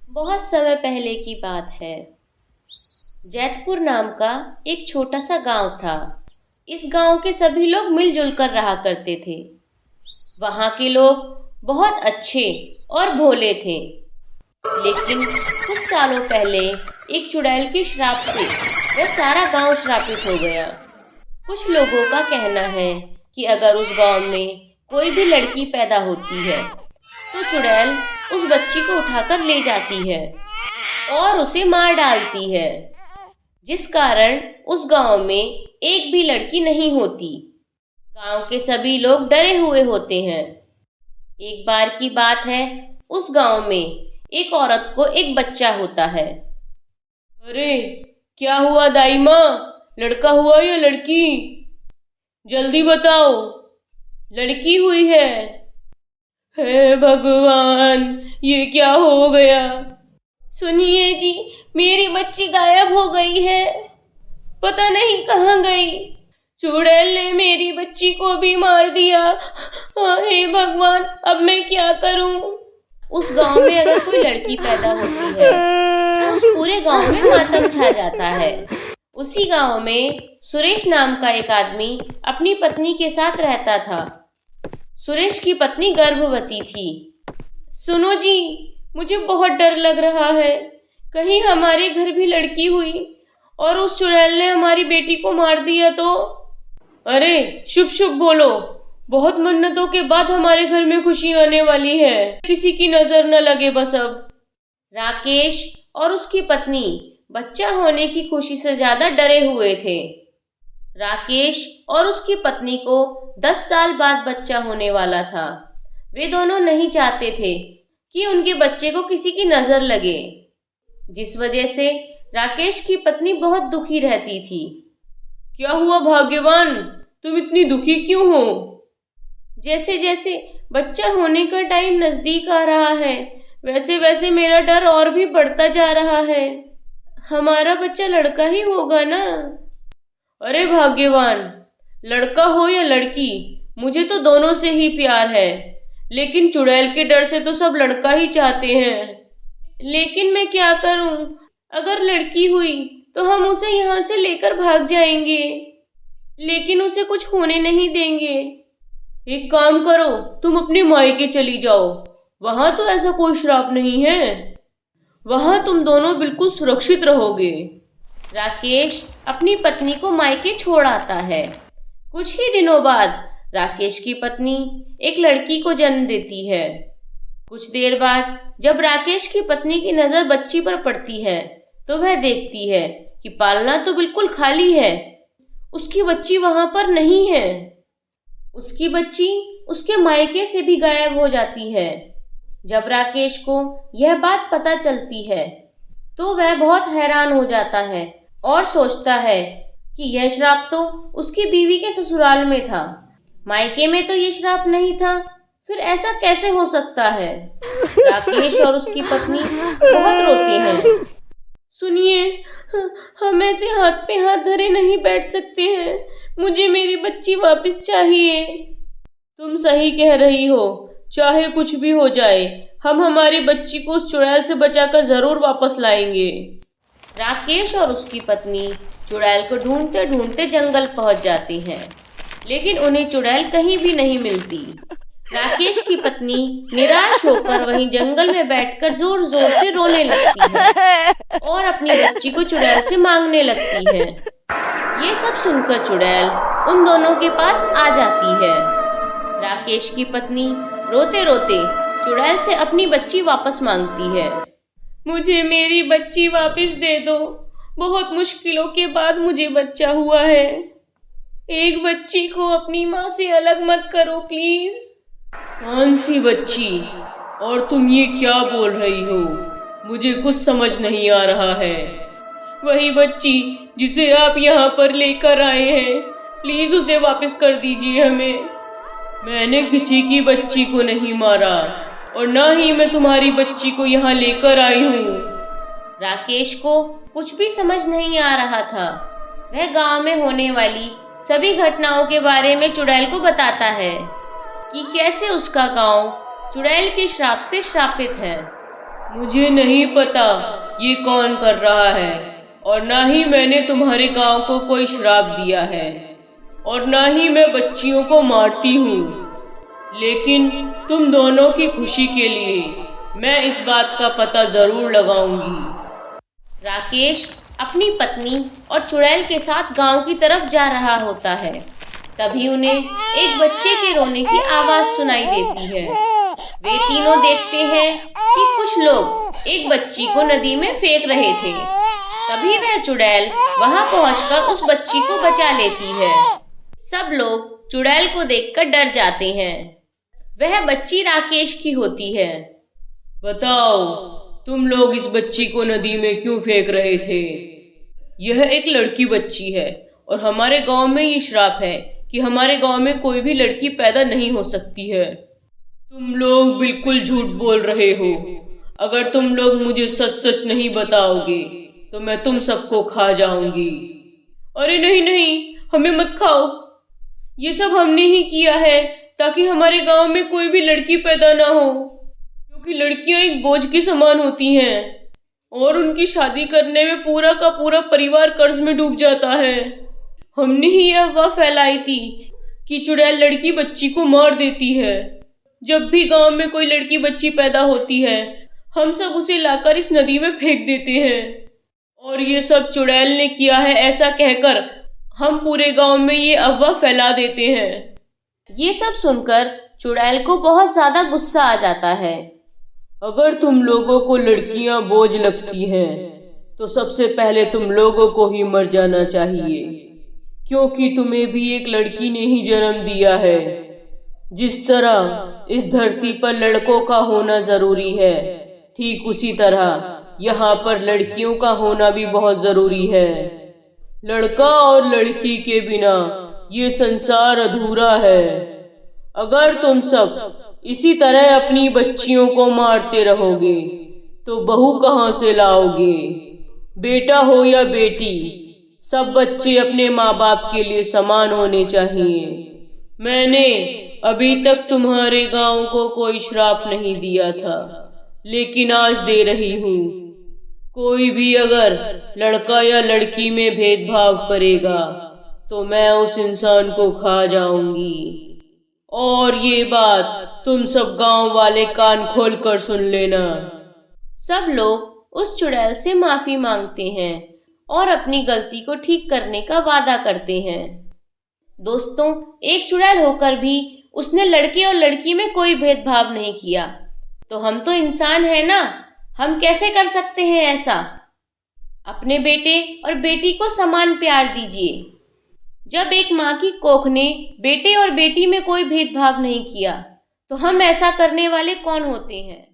बहुत समय पहले की बात है। जैतपुर नाम का एक छोटा सा गांव था। इस गांव के सभी लोग मिलजुल कर रहा करते थे। वहां के लोग बहुत अच्छे और भोले थे। लेकिन कुछ सालों पहले एक चुड़ैल के श्राप से वह सारा गांव श्रापित हो गया। कुछ लोगों का कहना है कि अगर उस गांव में कोई भी लड़की पैदा होती है तो चुड़ैल उस बच्ची को उठाकर ले जाती है और उसे मार डालती है, जिस कारण उस गांव में एक भी लड़की नहीं होती। गांव के सभी लोग डरे हुए होते हैं। एक बार की बात है, उस गांव में एक औरत को एक बच्चा होता है। अरे, क्या हुआ दाई माँ? लड़का हुआ या लड़की? जल्दी बताओ। लड़की हुई है। हे भगवान, ये क्या हो गया? सुनिए जी, मेरी बच्ची गायब हो गई है। पता नहीं कहाँ गई। चुड़ैल ने मेरी बच्ची को भी मार दिया। हे भगवान, अब मैं क्या करूं? उस गांव में अगर कोई लड़की पैदा होती है तो उस पूरे गांव में मातम छा जाता है। उसी गांव में सुरेश नाम का एक आदमी अपनी पत्नी के साथ रहता था। सुरेश की पत्नी गर्भवती थी। सुनो जी, मुझे बहुत डर लग रहा है। कहीं हमारे घर भी लड़की हुई और उस चुड़ैल ने हमारी बेटी को मार दिया तो? अरे, शुभ शुभ बोलो। बहुत मन्नतों के बाद हमारे घर में खुशी आने वाली है। किसी की नजर न लगे बस अब। राकेश और उसकी पत्नी बच्चा होने की खुशी से ज्यादा डरे हुए थे। राकेश और उसकी पत्नी को 10 साल बाद बच्चा होने वाला था। वे दोनों नहीं चाहते थे कि उनके बच्चे को किसी की नजर लगे, जिस वजह से राकेश की पत्नी बहुत दुखी रहती थी। क्या हुआ भाग्यवान, तुम इतनी दुखी क्यों हो? जैसे जैसे बच्चा होने का टाइम नजदीक आ रहा है, वैसे वैसे मेरा डर और भी बढ़ता जा रहा है। हमारा बच्चा लड़का ही होगा ना? अरे भाग्यवान, लड़का हो या लड़की, मुझे तो दोनों से ही प्यार है। लेकिन चुड़ैल के डर से तो सब लड़का ही चाहते हैं। लेकिन मैं क्या करूं? अगर लड़की हुई तो हम उसे यहाँ से लेकर भाग जाएंगे, लेकिन उसे कुछ होने नहीं देंगे। एक काम करो, तुम अपने मायके चली जाओ। वहां तो ऐसा कोई श्राप नहीं है। वहां तुम दोनों बिल्कुल सुरक्षित रहोगे। राकेश अपनी पत्नी को मायके छोड़ आता है। कुछ ही दिनों बाद राकेश की पत्नी एक लड़की को जन्म देती है। कुछ देर बाद जब राकेश की पत्नी की नजर बच्ची पर पड़ती है तो वह देखती है कि पालना तो बिल्कुल खाली है। उसकी बच्ची वहां पर नहीं है। उसकी बच्ची उसके मायके से भी गायब हो जाती है। जब राकेश को यह बात पता चलती है तो वह बहुत हैरान हो जाता है और सोचता है कि यह श्राप तो उसकी बीवी के ससुराल में था, मायके में तो ये श्राप नहीं था। फिर ऐसा कैसे हो सकता है? राकेश और उसकी पत्नी बहुत रोते हैं। सुनिए, हम ऐसे हाथ पे हाथ धरे नहीं बैठ सकते हैं। मुझे मेरी बच्ची वापस चाहिए। तुम सही कह रही हो। चाहे कुछ भी हो जाए, हम हमारी बच्ची को उस चुड़ैल से बचाकर जरूर वापस लाएंगे। राकेश और उसकी पत्नी चुड़ैल को ढूंढते ढूंढते जंगल पहुंच जाती हैं, लेकिन उन्हें चुड़ैल कहीं भी नहीं मिलती। राकेश की पत्नी निराश होकर वहीं जंगल में बैठकर जोर जोर से रोने लगती है और अपनी बच्ची को चुड़ैल से मांगने लगती है। ये सब सुनकर चुड़ैल उन दोनों के पास आ जाती है। राकेश की पत्नी रोते रोते चुड़ैल से अपनी बच्ची वापस मांगती है। मुझे मेरी बच्ची वापस दे दो। बहुत मुश्किलों के बाद मुझे बच्चा हुआ है। एक बच्ची को अपनी माँ से अलग मत करो प्लीज। कौन सी बच्ची? और तुम ये क्या बोल रही हो? मुझे कुछ समझ नहीं आ रहा है। वही बच्ची जिसे आप यहाँ पर लेकर आए हैं, प्लीज उसे वापस कर दीजिए हमें। मैंने किसी की बच्ची को नहीं मारा और ना ही मैं तुम्हारी बच्ची को यहाँ लेकर आई हूँ। राकेश को कुछ भी समझ नहीं आ रहा था। वह गांव में होने वाली सभी घटनाओं के बारे में चुड़ैल को बताता है कि कैसे उसका गांव चुड़ैल के श्राप से श्रापित है। मुझे नहीं पता ये कौन कर रहा है, और ना ही मैंने तुम्हारे गांव को कोई श्राप दिया है, और ना ही मैं बच्चियों को मारती हूँ। लेकिन तुम दोनों की खुशी के लिए मैं इस बात का पता जरूर लगाऊंगी। राकेश अपनी पत्नी और चुड़ैल के साथ गांव की तरफ जा रहा होता है। तभी उन्हें एक बच्चे के रोने की आवाज सुनाई देती है। वे तीनों देखते हैं कि कुछ लोग एक बच्ची को नदी में फेंक रहे थे। तभी वह चुड़ैल वहां पहुंचकर उस बच्ची को बचा लेती है। सब लोग चुड़ैल को देखकर डर जाते हैं। वह बच्ची राकेश की होती है। बताओ, तुम लोग इस बच्ची को नदी में क्यों फेंक रहे थे? यह एक लड़की बच्ची है, और हमारे गांव में ये श्राप है कि हमारे गांव में कोई भी लड़की पैदा नहीं हो सकती है। तुम लोग बिल्कुल झूठ बोल रहे हो। अगर तुम लोग मुझे सच सच नहीं बताओगे तो मैं तुम सबको खा जाऊंगी। अरे नहीं नहीं, हमें मत खाओ। ये सब हमने ही किया है ताकि हमारे गांव में कोई भी लड़की पैदा ना हो, क्योंकि लड़कियां एक बोझ के समान होती हैं और उनकी शादी करने में पूरा का पूरा परिवार कर्ज में डूब जाता है। हमने ही यह अफवाह फैलाई थी कि चुड़ैल लड़की बच्ची को मार देती है। जब भी गांव में कोई लड़की बच्ची पैदा होती है, हम सब उसे लाकर इस नदी में फेंक देते हैं, और ये सब चुड़ैल ने किया है ऐसा कहकर हम पूरे गांव में ये अफवाह फैला देते हैं। ये सब सुनकर चुड़ैल को बहुत ज्यादा गुस्सा आ जाता है। अगर तुम लोगों को लड़कियां बोझ लगती हैं तो सबसे पहले तुम लोगों को ही मर जाना चाहिए, क्योंकि तुम्हें भी एक लड़की ने ही जन्म दिया है। जिस तरह इस धरती पर लड़कों का होना जरूरी है, ठीक उसी तरह यहाँ पर लड़कियों का होना भी बहुत जरूरी है। लड़का और लड़की के बिना ये संसार अधूरा है। अगर तुम सब इसी तरह अपनी बच्चियों को मारते रहोगे तो बहू कहाँ से लाओगे? बेटा हो या बेटी, सब बच्चे अपने माँ बाप के लिए समान होने चाहिए। मैंने अभी तक तुम्हारे गांव को कोई श्राप नहीं दिया था, लेकिन आज दे रही हूँ। कोई भी अगर लड़का या लड़की में भेदभाव करेगा तो मैं उस इंसान को खा जाऊंगी। और ये बात तुम सब गांव वाले कान खोल कर सुन लेना। सब लोग उस चुड़ैल से माफी मांगते हैं और अपनी गलती को ठीक करने का वादा करते हैं। दोस्तों, एक चुड़ैल होकर भी उसने लड़के और लड़की में कोई भेदभाव नहीं किया, तो हम तो इंसान हैं ना, हम कैसे कर सकते हैं ऐसा? अपने बेटे और बेटी को समान प्यार दीजिए। जब एक माँ की कोख ने बेटे और बेटी में कोई भेदभाव नहीं किया, तो हम ऐसा करने वाले कौन होते हैं?